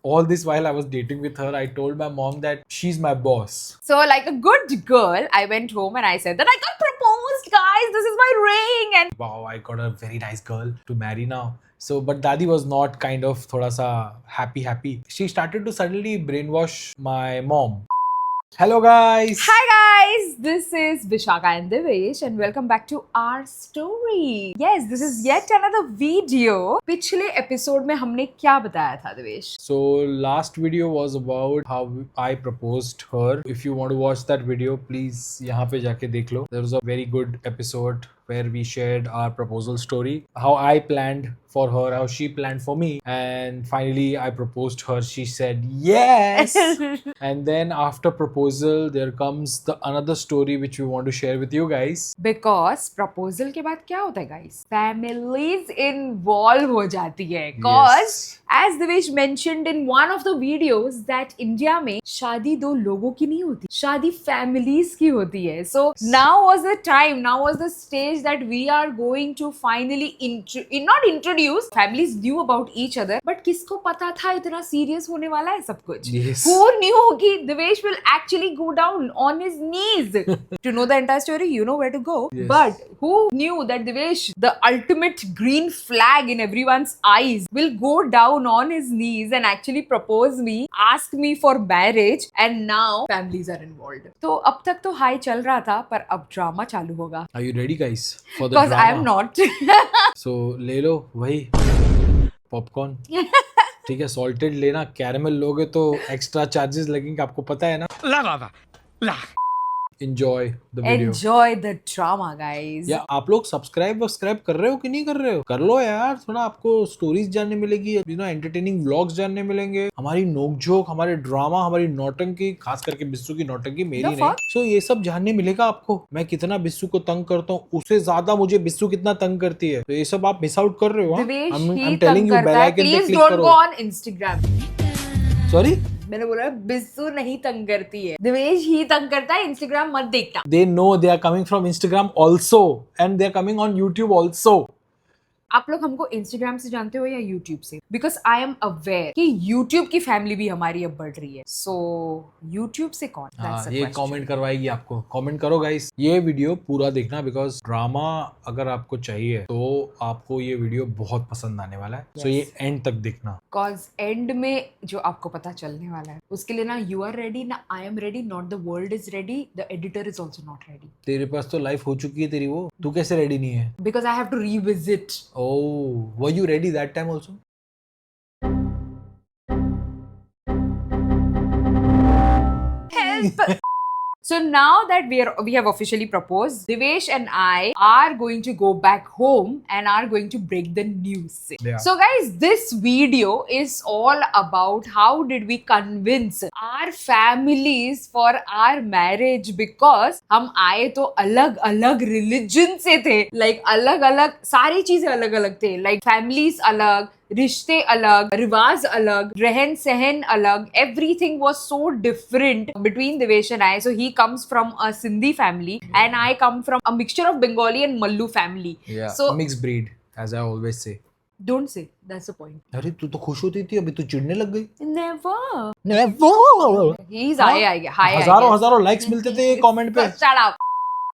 all this while I was dating with her, I told my mom that she's my boss. So, like a good girl, I went home and I said that I got proposed, guys. This is my ring. And Wow, I got a very nice girl to marry now. So, but Dadi was not kind of thoda sa happy. She started to suddenly brainwash my mom. Hello guys. hi guys, this is Vishaka and Devesh and welcome back to our story. Yes, this is yet another video. पिछले episode में हमने क्या बताया था Devesh? So last video was about how I proposed her. If you want to watch that video, please यहाँ पे जाके देख लो. There was a very good episode where we shared our proposal story, how I planned for her, how she planned for me, and finally I proposed her. She said yes. And then after proposal, there comes the another story which we want to share with you guys. Because proposal के बाद क्या होता है guys? Families involve हो जाती है. Cause as Devesh mentioned in one of the videos that India में शादी दो लोगों की नहीं होती, शादी families की होती है. So now was the time, now was the stage that we are going to finally not introduce. Families knew about each other, but किसको पता था इतना serious होने वाला है सब कुछ? Yes. Who knew कि Devesh will actually go down on his knees? To know the entire story, you know where to go. Yes. But who knew that Devesh, the ultimate green flag in everyone's eyes, will go down on his knees and actually propose me, ask me for marriage, and now families are involved. तो अब तक तो high चल रहा था, पर अब drama चालू होगा. Are you ready guys for the Because drama? I am not. So ले लो वही पॉपकॉर्न. ठीक है, सॉल्टेड लेना. कैरेमल लोगे तो एक्स्ट्रा चार्जेस लगेंगे, आपको पता है ना. ला बाबा ला. Enjoy the video. Enjoy the drama, guys. या आप लोग सब्सक्राइब कर रहे हो कि नहीं कर रहे हो? कर लो यार, थोड़ा आपको स्टोरीज जानने मिलेगी, एंटरटेनिंग व्लॉग्स जानने मिलेंगे, हमारी नोकझोंक, हमारे ड्रामा, हमारी नौटंकी, खास करके बिस्सू की नौटंकी, मेरी नहीं. सो ये सब जानने मिलेगा आपको. मैं कितना बिस्सू को तंग करता हूँ, उससे ज्यादा मुझे बिस्सू कितना तंग करती है. तो ये सब आप मिस आउट कर रहे हो. I'm telling you, bell icon पे क्लिक करो. Please don't go on Instagram. Sorry? मैंने बोला बिस्सू नहीं तंग करती है, देवेश ही तंग करता है. इंस्टाग्राम मत देखना. They know they are coming from Instagram also and they are coming on YouTube also. आप लोग हमको इंस्टाग्राम से जानते हो या यूट्यूब से? बिकॉज आई एम अवेयर कि यूट्यूब की फैमिली भी हमारी अब बढ़ रही है. सो यूट्यूब से कौन? ये कमेंट करवाएगी आपको. कमेंट करो गाइस. ये वीडियो पूरा देखना, बिकॉज ड्रामा अगर आपको चाहिए तो आपको ये वीडियो बहुत पसंद आने वाला है. सो ये एंड तक देखना. बिकॉज एंड में जो आपको पता चलने वाला है उसके लिए ना यू आर रेडी, ना I am ready, not the world is ready, the editor is also not ready. तेरे पास तो लाइफ हो चुकी है तेरी, वो तू कैसे रेडी नहीं है? Because I have to revisit. Oh, were you ready that time also? Help! So now that we have officially proposed, Devesh and I are going to go back home and are going to break the news. Yeah. So guys, this video is all about how did we convince our families for our marriage, because हम आए तो अलग अलग religion से थे, like अलग अलग सारी चीजें अलग अलग थे, like families अलग, रिश्ते अलग, रिवाज अलग, रहन सहन अलग. Everything was so different between Devesh and I. So he comes from a Sindhi family and I come from a mixture of Bengali and Mallu family. Yeah, so mixed breed, as I always say. Don't say, that's the point. अरे तू तो खुश होती थी, अभी तू चिढ़ने लग गई. Never. He's high. हजारों लाइक्स मिलते थे कमेंट पे. Shut up.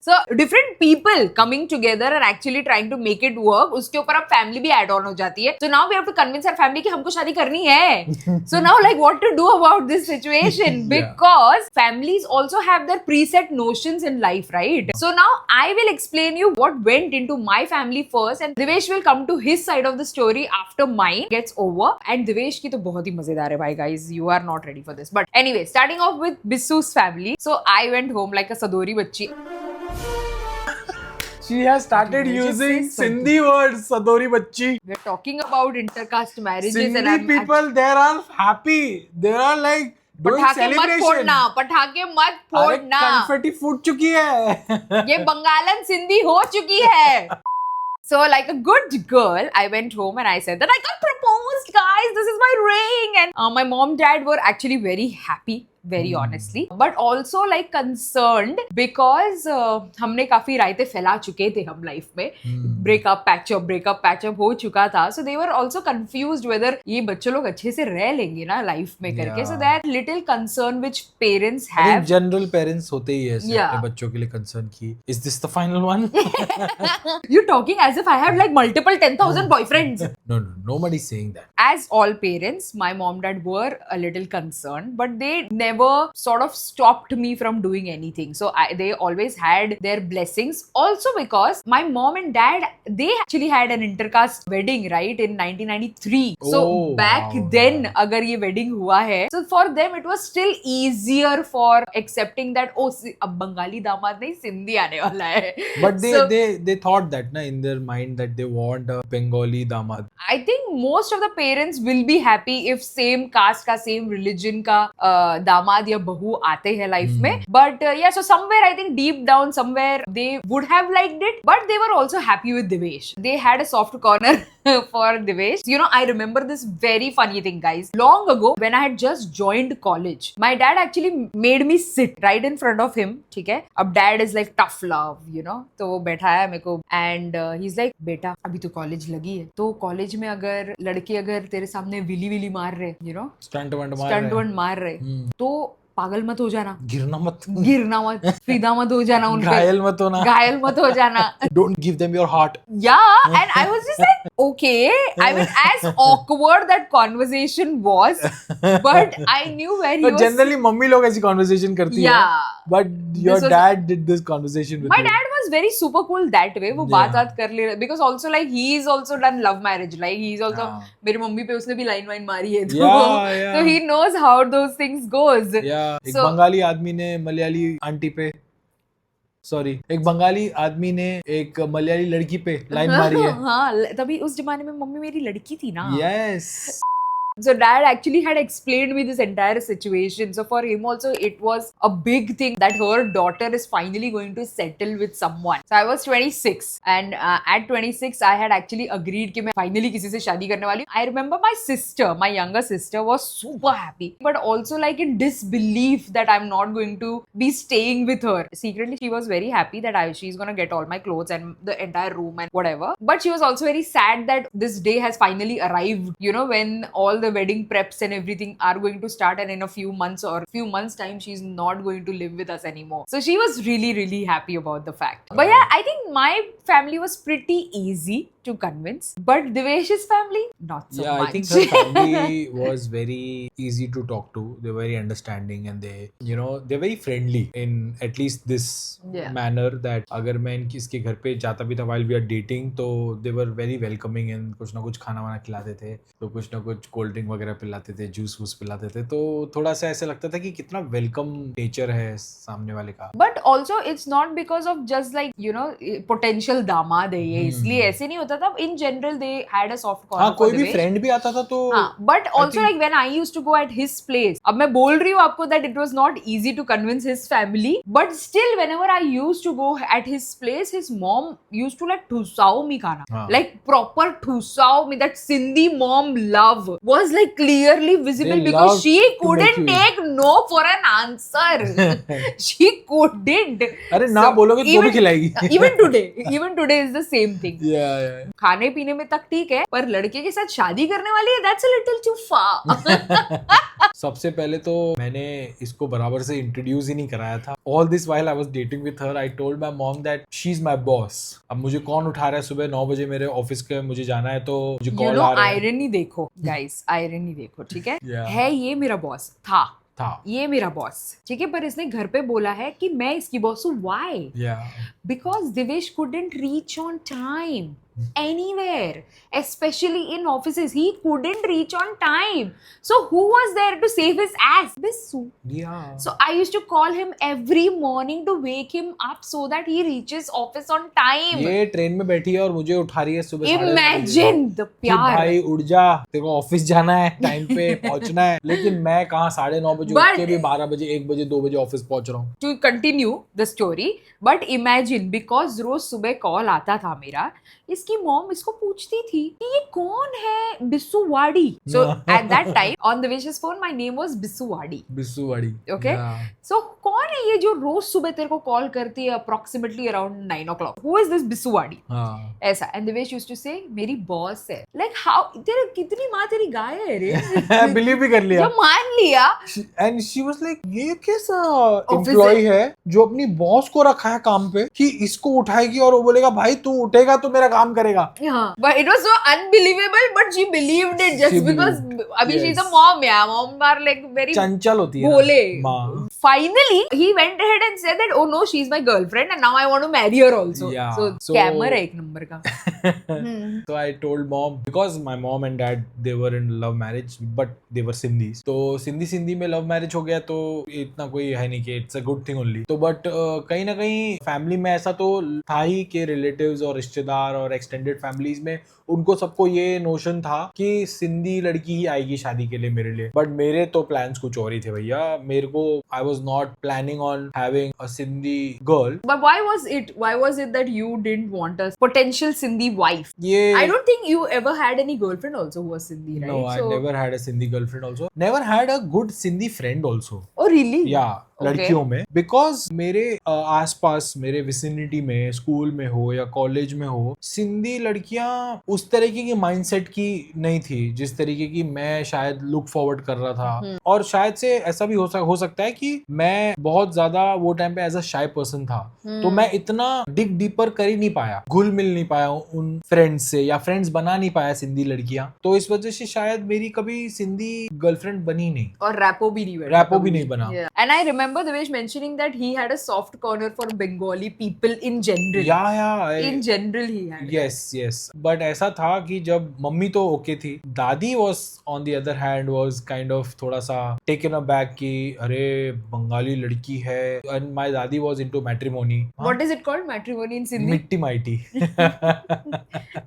So different people coming together and actually trying to make it work. उसके ऊपर अब family भी add on हो जाती है. So now we have to convince our family कि हमको शादी करनी है. So now like what to do about this situation? Because families also have their preset notions in life, right? So now I will explain you what went into my family first, and Devesh will come to his side of the story after mine gets over. And Devesh की तो बहुत ही मजेदार है भाई, guys. You are not ready for this. But anyway, starting off with Bissu's family. So I went home like a sadori बच्ची. She has started using Sindhi words, Sadori bachchi. We're talking about intercaste marriages. Sindhi and people, they are happy. They are like doing celebration. पटाखे मत फोड़ना. Confetti फूट चुकी है. ये बंगालन सिंधी हो चुकी है. So like a good girl, I went home and I said that I got proposed, guys. This is my ring. And my mom, dad were actually very happy very honestly, but also like concerned because हमने काफी रायते फैला चुके थे हम life में, breakup patchup हो चुका था, so they were also confused whether ये बच्चे लोग अच्छे से रह लेंगे ना लाइफ में करके, so that little concern which parents have. General parents होते ही है ऐसे अपने बच्चों के लिए कंसर्न की is this the final one? You're talking as if I had like multiple 10,000 boyfriends. No, nobody's saying that. As all parents, my mom dad were a little concerned, but they never sort of stopped me from doing anything. So they always had their blessings. Also because my mom and dad, they actually had an intercaste wedding, right, in 1993. So back then, agar ye wedding hua hai, so for them it was still easier for accepting that, oh, ab Bengali damad nahi, Sindhi aane wala hai. But they thought that na in their mind that they want a Bengali damad. I think most of the parents will be happy if same caste का same religion का दामाद या बहू आते हैं life में, but yeah, so somewhere I think deep down somewhere they would have liked it, but they were also happy with Devesh. They had a soft corner for Devesh. You know, I remember this very funny thing, guys. Long ago when I had just joined college, my dad actually made me sit right in front of him. ठीक है, अब dad is like tough love, you know, तो वो बैठा है मेरे को and he's like, बेटा अभी तो कॉलेज लगी है, तो कॉलेज में अगर लड़के अगर तेरे सामने विली मार रहे, you know, स्टंट मार रहे, तो पागल मत हो जाना, गिरना मत, फिदा मत हो जाना, उनपे घायल मत हो जाना. Don't give them your heart. Yeah, and I was just like, okay. I mean, as awkward that conversation was, but I knew where he was. Generally, mummy लोग ऐसी conversation करती है. But your dad did this conversation with my you. dad was very super cool that way. वो बात कर ले, because also like he is also done love marriage. Like he is also मेरी mummy पे उसने भी लाइन वाइन मारी है, so he knows how those things goes. एक बंगाली आदमी ने मलयाली आंटी पे, एक बंगाली आदमी ने एक मलयाली लड़की पे लाइन मारी है. हाँ, तभी उस जमाने में मम्मी मेरी लड़की थी ना. Yes. So dad actually had explained me this entire situation. So for him also it was a big thing that her daughter is finally going to settle with someone. So I was 26 and at 26 I had actually agreed कि मैं finally किसी से शादी करने वाली हूँ. I remember my sister, my younger sister was super happy, but also like in disbelief that I'm not going to be staying with her. Secretly she was very happy that she's gonna get all my clothes and the entire room and whatever. But she was also very sad that this day has finally arrived, you know, when all the wedding preps and everything are going to start, and in a few months time she's not going to live with us anymore. So she was really happy about the fact. But yeah, I think my family was pretty easy to convince, but Devesh's family not so much. I think her family was very easy to talk to. They're very understanding and they're very friendly in at least this manner that अगर मैं इसके घर पे जाता भी था while we are dating, तो they were very welcoming and कुछ ना कुछ खाना वाना खिलाते थे, तो कुछ ना कुछ कोल्ड ड्रिंक वगैरह पिलाते थे, जूस वूस पिलाते थे, तो थोड़ा सा ऐसा लगता था कि कितना वेलकम नेचर है सामने वाले का. But also it's not because of just like, you know, potential दामाद है ये, इसलिए ऐसे नहीं होता था. In general they had a soft corner. हाँ, कोई भी फ्रेंड भी आता था तो. हाँ, but also like when I used to go at his place, अब मैं बोल रही हूँ आपको that it was not easy to convince his family, but still whenever I used to go at his place, his mom used to like ठुसाओ मी खाना, like proper ठुसाओ me. That Sindhi mom love was like clearly visible because she couldn't take no for an answer. She couldn't. अरे ना बोलोगे तो भी खिलाएगी. Even today is the same thing. खाने पीने में तक ठीक है, पर लड़के के साथ शादी करने वाली है, that's a little too far. सबसे पहले तो मैंने इसको बराबर से इंट्रोड्यूस ही नहीं कराया था. All this while I was dating with her, I told my mom that she's my boss. अब मुझे कौन उठा रहा है सुबह 9 बजे मेरे ऑफिस के मुझे जाना है, तो मुझे कॉल आ रहा है. आयरनी देखो गाइस, आयरनी देखो, ठीक है. है ये मेरा बॉस था, ये मेरा बॉस, ठीक है, पर इसने घर पे बोला है कि मैं इसकी बॉस हूँ. Why? Because Divesh couldn't reach on time anywhere, especially in offices. He couldn't reach on time, so who was there to save his ass? Bissu. So I used to call him every morning to wake him up so that he reaches office on time. ये train में बैठी है और मुझे उठा रही है सुबह. Imagine the प्यार. भाई उठ जा, तेरे को ऑफिस जाना है, टाइम पे पहुंचना है. लेकिन मैं कहाँ 9:30 बजे उठ के भी 12 बजे 1 बजे 2 बजे ऑफिस पहुंच रहा हूँ. To continue the story, but imagine, because रोज सुबह कॉल आता था मेरा, इस इसकी मॉम इसको पूछती थी कि ये कौन है बिस्सुवाड़ी. So at that time on Devesh's phone my name was बिस्सुवाड़ी. बिस्सुवाड़ी. Okay. Yeah. So कौन है ये जो रोज सुबह तेरे को कॉल करती है approximately around 9 o'clock? Who is this बिस्सुवाड़ी? हाँ. ऐसा. And Devesh used to say मेरी बॉस है. Like how तेरे कितनी माँ तेरी गाय है रे. बिलीव भी कर लिया. जब मान लिया. And she was like ये कैसा एम्प्लॉय है जो अपनी बॉस को रखा है काम पे कि इसको उठाएगी और वो बोलेगा भाई तू उठेगा तो मेरा काम करेगा. Yeah, but it was so unbelievable, but she believed it just She because believed. अभी she's a Yes. mom, yeah. Mom are like very चंचल होती है भोले. माँ. Finally, he went ahead and said that, oh no, she's my girlfriend and now I want to marry her also. Yeah. So scammer है एक number का. So I told mom because my mom and dad they were in love marriage but they were Sindhis. तो सिंधी में love marriage हो गया तो इतना कोई है नहीं कि it's a good thing only. तो बट कहीं ना कहीं फैमिली में ऐसा तो था ही कि रिलेटिव्स और रिश्तेदार और एक्सटेंडेड फैमिलीज में उनको सबको ये नोशन था कि सिंधी लड़की ही आएगी शादी के लिए मेरे लिए. बट मेरे तो प्लान्स कुछ और ही थे भैया. मेरे को I was not planning on having a Sindhi girl. But why was it that you didn't want a potential Sindhi wife? ये I don't think you ever had any girlfriend also who was Sindhi, right? No, I So- never had a Sindhi girlfriend also. Never had a good Sindhi friend also. Oh really? Yeah. Okay. लड़कियों में because मेरे आसपास मेरे vicinity में school में हो या college में हो सिंधी लड़कियां उस तरीके की माइंडसेट की नहीं थी जिस तरीके की मैं शायद लुक फॉरवर्ड कर रहा था. और शायद से ऐसा भी हो सकता है कि मैं बहुत ज्यादा वो टाइम पे एज अ शाय पर्सन था. तो मैं इतना डिग डीपर कर ही नहीं पाया, घुल मिल नहीं पाया उन फ्रेंड्स से या फ्रेंड्स बना नहीं पाया सिंधी लड़कियां. तो इस वजह से शायद मेरी कभी सिंधी गर्लफ्रेंड बनी नहीं और रैपो भी नहीं बना. And I remember Devesh mentioning that he had a soft corner for Bengali people in general. In general he had. Yes. But ऐसा था कि जब मम्मी तो ओके थी, दादी was on the other hand was kind of थोड़ा सा taken aback कि अरे बंगाली लड़की है. And my दादी was into matrimony. What is it called? Matrimony in Sindhi? मिट्टी mighty.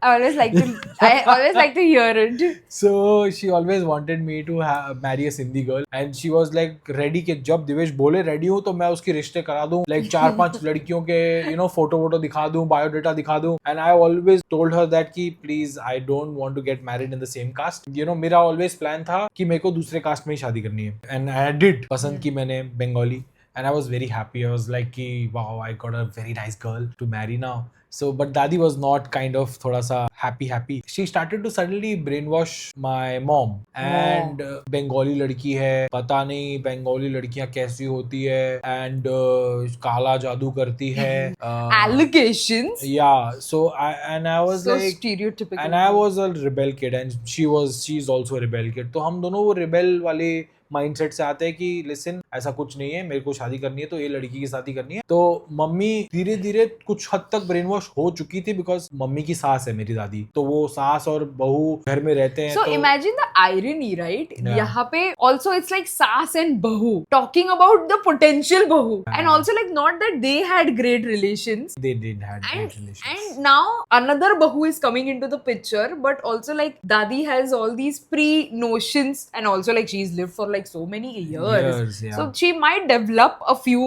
I always like to hear it. So she always wanted me to marry a Sindhi girl and she was like ready कि जब दिवेश बोले ready हूँ तो मैं उसके रिश्ते करा दूं. लाइक 4-5 लड़कियों के फोटो दिखा दूं, बायोडाटा दिखा दूं. And I always told her that कि please I don't want to get married in the same caste. मेरा ऑलवेज प्लान था कि मेरे को दूसरे कास्ट में ही शादी करनी है. And I did. पसंद की मैंने Bengali and I was very happy. I was like कि wow, I got a very nice girl to marry now. So but Dadi was not kind of thoda sa happy. She started to suddenly brainwash my mom and Bengali ladki hai, pata nahi Bengali ladkiyan kaisi hoti hai and kala jadoo karti hai. Allegations. Yeah. So I was so like stereotypical. And I was a rebel kid and she's also a rebel kid. तो हम दोनों वो rebel वाले mindset से आते हैं कि listen ऐसा कुछ नहीं है, मेरे को शादी करनी है तो ये लड़की की शादी करनी है. तो मम्मी धीरे धीरे कुछ हद तक ब्रेन वॉश हो चुकी थी बिकॉज मम्मी की सास है मेरी दादी. तो वो सास और बहू घर में रहते हैं. So तो imagine the irony, right? Yeah. यहाँ पे also it's like सास and बहू talking about the potential बहू and also like not that they had great relations. They did had great relations. And now another बहू is coming into the picture, but also like Dadi has all these pre-notions and also like she's lived for like so many years. Yeah. So she might develop a few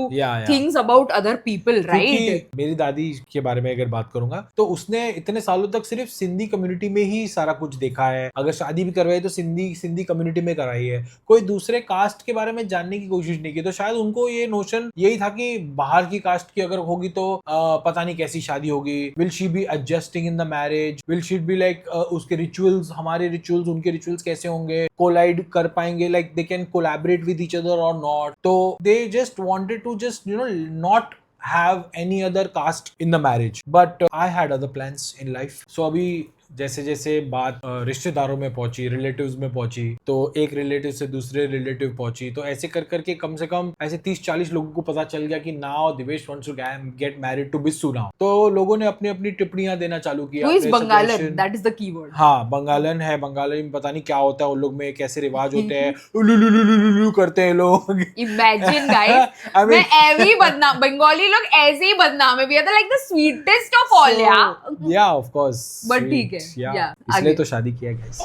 things about other people, right? मेरी दादी के बारे में अगर बात करूंगा तो उसने इतने सालों तक सिर्फ सिंधी कम्युनिटी में ही सारा कुछ देखा है. अगर शादी भी करवाई तो सिंधी कम्युनिटी में कराई है. कोई दूसरे कास्ट के बारे में जानने की कोशिश नहीं की. तो शायद उनको ये नोशन यही था कि बाहर की कास्ट की अगर होगी तो पता नहीं कैसी शादी होगी. Will she be adjusting in the marriage, will she be like उसके रिचुअल्स हमारे रिचुअल्स उनके रिचुअल्स कैसे होंगे, कोलाइड कर पाएंगे, like they can collaborate with each other or not. So they just wanted to just not have any other caste in the marriage. But I had other plans in life. So अभी जैसे जैसे बात रिश्तेदारों में पहुंची, relatives में पहुंची, तो एक रिलेटिव से दूसरे रिलेटिव पहुंची. तो ऐसे कर करके कम से कम ऐसे 30-40 लोगों को पता चल गया कि now Divesh wants to get married to Bissu now. तो लोगों ने अपनी अपनी टिप्पणियां देना चालू किया. Who is Bangalan? That is the keyword. हाँ, बंगालन है. बंगाली में पता नहीं क्या होता है उन लोग में, कैसे रिवाज होते हैं, उलुलुलुलुलु करते हैं लोग. Imagine guys, मैं ऐसे ही बदनाम, बंगाली लोग ऐसे ही बदनाम है. We are like the sweetest of all, yeah. Yeah, of course. But ठीक है. Yeah. Yeah, इसलिए आगे. तो शादी किया guys.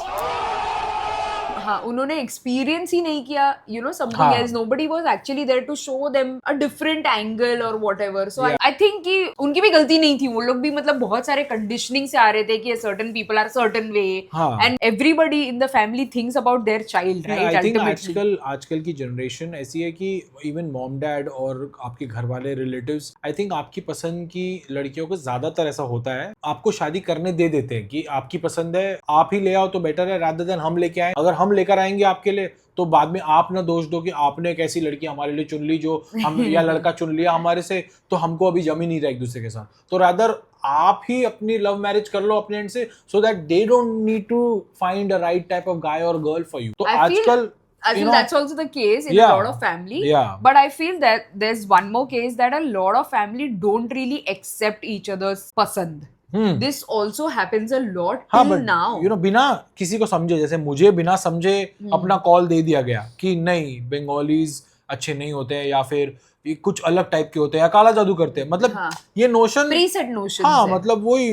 हाँ, उन्होंने एक्सपीरियंस ही नहीं किया, you know, something else. Nobody was actually there to show them a different angle or whatever. So I think कि उनकी भी गलती नहीं थी, वो लोग भी मतलब बहुत सारे कंडीशनिंग से आ रहे थे कि certain people are certain way, and everybody in the family thinks about their child, right? I think आजकल की जनरेशन ऐसी है कि इवन मॉम डैड और आपके घर वाले रिलेटिव्स, आई थिंक आपकी पसंद की लड़कियों को ज्यादातर ऐसा होता है, आपको शादी करने दे देते हैं कि आपकी पसंद है, आप ही ले आओ तो बेटर है रादर देन हम लेके आए। अगर हम लेकर आएंगे आपके लिए तो बाद में आप ना दोष दो कि आपने एक ऐसी लड़की हमारे लिए चुन ली जो हम या लड़का चुन लिया हमारे से, तो हमको अभी जम ही नहीं रहा एक दूसरे के साथ। तो रादर आप ही अपनी लव मैरिज कर लो अपने एंड से, so that they don't need to find a right type of guy और गर्ल फॉर यू। तो आजकल I think that's also the case in a lot of family. Yeah. But I feel that there's one more case that a lot of family don't really accept each other's pasand. This also happens a lot till now. You know, बिना किसी को समझे, जैसे मुझे बिना समझे अपना call दे दिया गया कि नहीं बंगालीज अच्छे नहीं होते या फिर ये कुछ अलग टाइप के होते हैं या काला जादू करते हैं, मतलब ये नोशन प्रीसेट नोशन, हाँ मतलब वही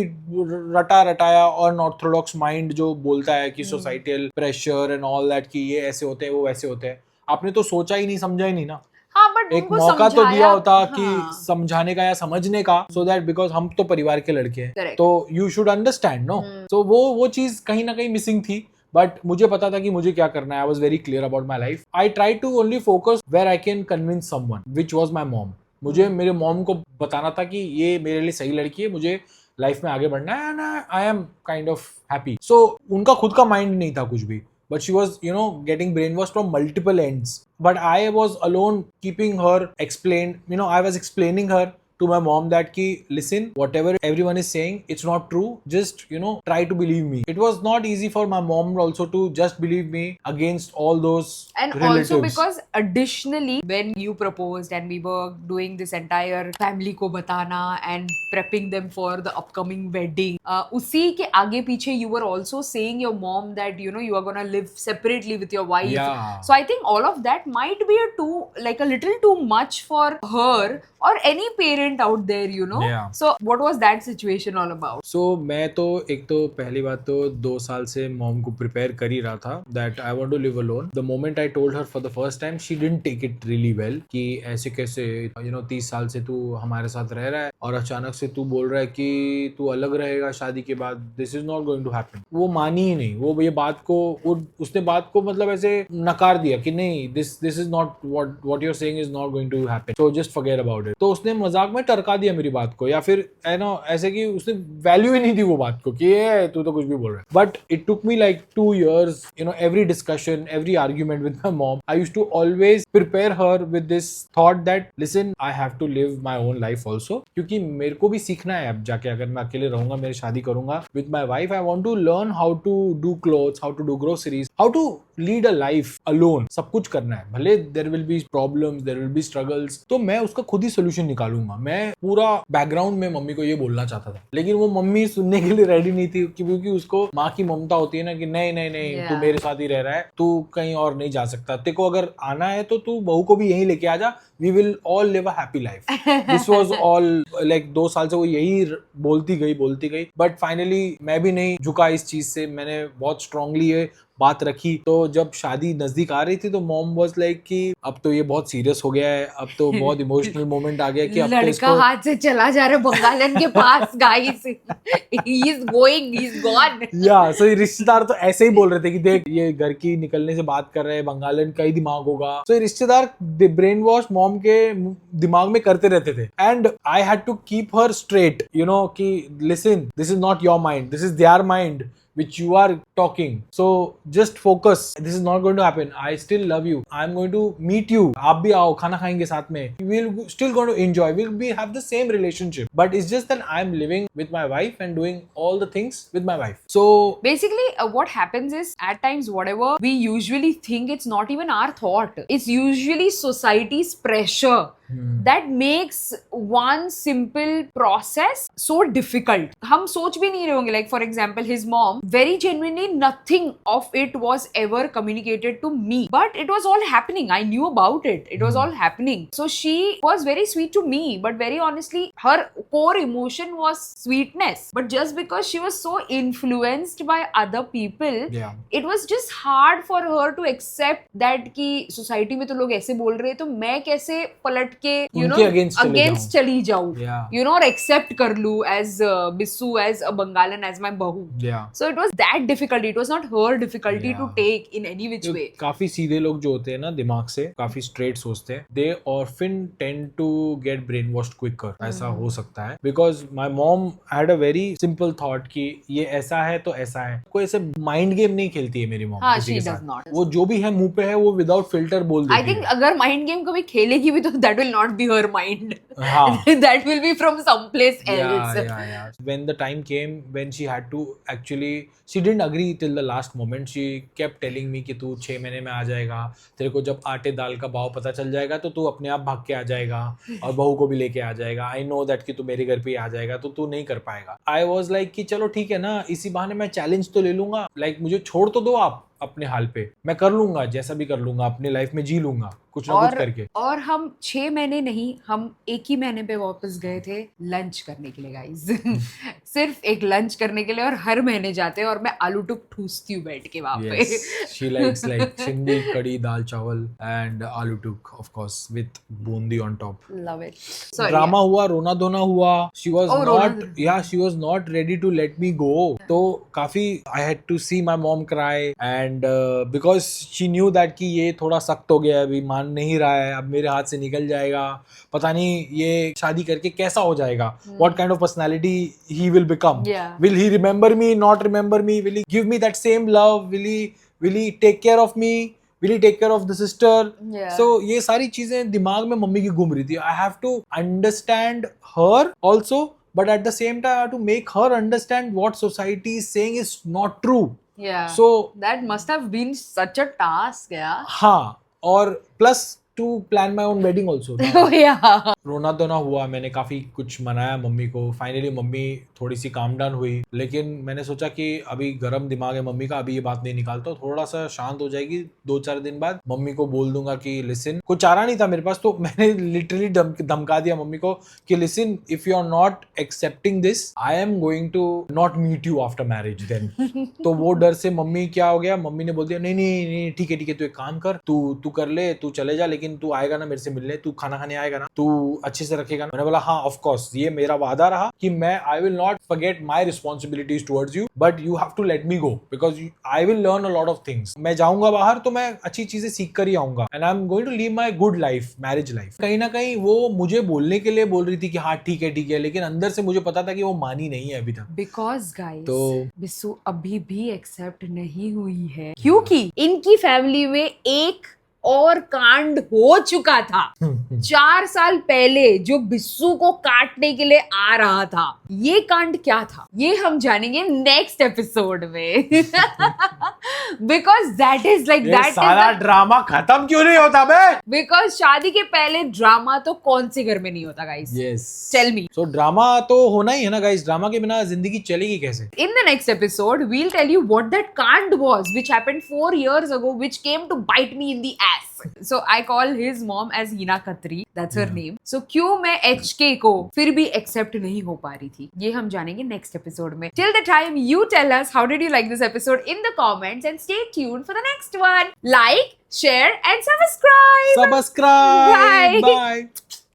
रटा रटाया और ऑर्थोडॉक्स माइंड जो बोलता है कि societal pressure and all that कि ये ऐसे होते हैं वो वैसे होते हैं। आपने तो सोचा ही नहीं समझा ही नहीं ना। हाँ, बट एक मौका तो दिया होता कि समझाने का या समझने का, सो दैट बिकॉज हम तो परिवार के लड़के हैं तो यू शुड अंडरस्टैंड नो। तो वो चीज कहीं ना कहीं मिसिंग थी, बट मुझे पता था कि मुझे क्या करना है। I was very clear about my life. I try to only focus where I can convince someone, which was my mom. मुझे मेरे मॉम को बताना था कि ये मेरे लिए सही लड़की है, मुझे लाइफ में आगे बढ़ना है and I am kind of happy. So उनका खुद का माइंड नहीं था कुछ भी, but she was, you know, getting brainwashed from multiple ends. But I was alone keeping her explained, you know, I was explaining her to my mom that ki listen, whatever everyone is saying, it's not true, just, you know, try to believe me. It was not easy for my mom also to just believe me against all those and relatives. Also because additionally when you proposed and we were doing this entire family ko batana and prepping them for the upcoming wedding, usi ke aage piche you were also saying your mom that, you know, you are gonna live separately with your wife. Yeah. So I think all of that might be a little too much for her or any parent out there, you know. Yeah. So what was that situation all about? So मैं तो एक तो पहली बात तो 2 साल से mom को प्रिपेयर कर ही रहा था that I want to live alone. The moment I told her for the first time, she didn't take it really well कि ऐसे कैसे, you know, 30 साल से तू हमारे साथ रह रहा है और अचानक से तू बोल रहा है कि तू अलग रहेगा शादी के बाद, this is not going to happen. वो मानी ही नहीं, वो ये बात को उसने बात को मतलब ऐसे नकार दिया कि नहीं, this is not what you're saying is not going to happen. So just forget about it. तो उसने मजाक में टरका दिया मेरी बात को, या फिर है ना ऐसे कि उसने वैल्यू ही नहीं दी वो बात को कि ये तू तो कुछ भी बोल रहा है। But it took me like 2 years, you know, every discussion, every argument with my mom, I used to always prepare her with this thought that listen, I have to live my own life also, क्योंकि मेरे को भी सीखना है अब जाके, अगर मैं अकेले रहूंगा, मेरी शादी करूंगा with my wife, I want to learn how to do clothes, how to do groceries, how to lead a life alone. सब कुछ करना है, भले there will be problems, there will be struggles, तो मैं उसका खुद ही सोल्यूशन निकालूंगा। मैं पूरा बैकग्राउंड में मम्मी को ये बोलना चाहता था, लेकिन वो मम्मी सुनने के लिए रेडी नहीं थी, क्योंकि उसको माँ की ममता होती है ना कि नहीं नहीं नहीं तू मेरे साथ ही रह रहा है, तू कहीं और नहीं जा सकता, तेरे को अगर आना है तो तू बहू को भी यहीं लेके आ जा, we will all live a happy life. This was all like 2 साल से वो यही बोलती गई, बट फाइनली मैं भी नहीं झुका इस चीज से, मैंने बहुत स्ट्रांगली ये बात रखी। तो जब शादी नजदीक आ रही थी तो मॉम वाज लाइक कि अब तो ये बहुत सीरियस हो गया है, अब तो बहुत इमोशनल मोमेंट आ गया कि अब तो लड़का हाथ से चला जा रहा है बंगालन के पास, guys he is going, he is gone. या सो रिश्तेदार तो ऐसे ही बोल रहे थे कि देख ये घर की निकलने से बात कर रहे हैं, बंगालन का ही दिमाग होगा। सो रिश्तेदार ब्रेन वॉश मॉम के दिमाग में करते रहते थे, and I had to keep her straight, you know, कि listen, this is not your mind, this is their mind which you are talking, so just focus, this is not going to happen, I still love you, I'm going to meet you, आप भी आओ, खाना खाएंगे साथ में, we'll still going to enjoy, we'll be have the same relationship, but it's just that I'm living with my wife and doing all the things with my wife. So basically what happens is at times whatever we usually think, it's not even our thought, it's usually society's pressure that makes one simple process so difficult. हम सोच भी नहीं रहे होंगे, like for example his mom, very genuinely nothing of it was ever communicated to me, but it was all happening. I knew about it. It was all happening. So she was very sweet to me, but very honestly her core emotion was sweetness, but just because she was so influenced by other people, it was just hard for her to accept that कि society में तो लोग ऐसे बोल रहे हैं, तो मैं कैसे पलट के you know against चली जाऊँ, you know, और accept कर लूँ as Bissu, as a Bengalan, as my बहू. So it was that difficulty. It was not her difficulty to take in any which way. काफी सीधे लोग जो होते हैं ना दिमाग से, काफी straight सोचते हैं, they often tend to get brainwashed quicker. ऐसा हो सकता है because my mom had a very simple thought कि ये ऐसा है तो ऐसा है. कोई ऐसे mind game नहीं खेलती है मेरी mom. हाँ, she does not. वो जो भी है मुंह पे है वो without filter बोल देती है. I think अगर mind game कभी खेलेगी भी तो that will not be her mind. हाँ. That will be from someplace else. Yeah. When the time came when she had to actually, she didn't agree till the last moment. She kept telling me कि तू 6 महीने में आ जाएगा, तेरे को जब आटे दाल का भाव पता चल जाएगा तो तू अपने आप भाग के आ जाएगा और बहू को भी लेके आ जाएगा. I know that कि तू मेरे घर पे ही आ जाएगा तो तू नहीं कर पाएगा. I was like कि चलो ठीक है ना, इसी बहाने मैं चैलेंज तो ले लूंगा. Like मुझे छोड़ तो दो आप अपने हाल पे, मैं कर लूंगा, जैसा भी कर लूंगा, अपने लाइफ में जी लूंगा कुछ ना कुछ करके. और हम 6 महीने नहीं, हम 1 ही महीने पे वापस गए थे लंच करने के लिए गाइस. सिर्फ एक लंच करने के लिए, और हर महीने जाते हैं और मैं आलू टुक ठूसती हूँ बैठ के वहां पे. She likes like चिंदी, कड़ी, दाल चावल and आलू टुक of course with Bundi on top. Love it. Sorry. Drama हुआ, रोना धोना हुआ. She was not ready to let me go. तो काफी I had to see my mom cry and because she knew that कि ये थोड़ा सख्त हो गया है, अभी मान नहीं रहा है, अब मेरे हाथ से निकल जाएगा, पता नहीं ये शादी करके कैसा हो जाएगा. What kind of personality he will become. Will he remember me, not remember me? Will he give me that same love? Will he take care of me? Will he take care of the sister? So ये सारी चीजें दिमाग में mummy की घूम रही थी. I have to understand her also, but at the same time I have to make her understand what society is saying is not true. So that must have been such a task. हाँ, और plus to plan my own wedding also. रोना धोना हुआ, मैंने काफी कुछ मनाया mummy को. फाइनली मम्मी थोड़ी सी काम डाउन हुई, लेकिन मैंने सोचा कि अभी गरम दिमाग है मम्मी का, अभी ये बात नहीं निकालता, थोड़ा सा शांत हो जाएगी. 2-4 दिन बाद मम्मी को बोल दूंगा कि लिसन. कोई चारा नहीं था मेरे पास, तो मैंने लिटरली धमका दिया मम्मी को कि listen, if you are not accepting this, I am going to not meet you after marriage then. तो वो डर से मम्मी क्या हो गया, मम्मी ने बोल दिया नहीं ठीक है तू एक काम कर, तू कर ले, तू चले जा, लेकिन तू आएगा ना मेरे से मिलने, तू खाना खाने आएगा ना, तू अच्छे से रखेगा ना. मैंने बोला हाँ ऑफ कोर्स, ये मेरा वादा रहा कि मैं I will not forget my responsibilities towards you, but you have to let me go because I will learn a lot of things. मैं जाऊंगा बाहर तो मैं अच्छी चीजें सीख कर ही आऊंगा and I am going to leave my good life, marriage life. कहीं ना कहीं वो मुझे बोलने के लिए बोल रही थी कि हाँ ठीक है, लेकिन अंदर से मुझे पता था कि वो मानी नहीं है अभी तक. बिकॉज गाइस, तो बिस्सू अभी भी एक्सेप्ट नहीं हुई है, क्योंकि इनकी फैमिली में एक और कांड हो चुका था 4 साल पहले, जो बिस्सू को काटने के लिए आ रहा था. ये कांड क्या था ये हम जानेंगे नेक्स्ट एपिसोड में. Because that is like that सारा ड्रामा खत्म क्यों नहीं होता बे? बिकॉज शादी के पहले ड्रामा तो कौन से घर में नहीं होता guys. Yes, tell me. So drama तो होना ही है ना गाइस, ड्रामा के बिना जिंदगी चलेगी कैसे? In the next episode, we'll tell you what that kand was, which happened 4 years ago, which came to bite me in the ass. So I call his mom as Hina Khatri. That's her name. So क्यों मैं HK को फिर भी accept नहीं हो पा रही थी, ये हम जानेंगे next episode में. Till the time, you tell us how did you like this episode in the comments and stay tuned for the next one. Like, share and subscribe. Bye.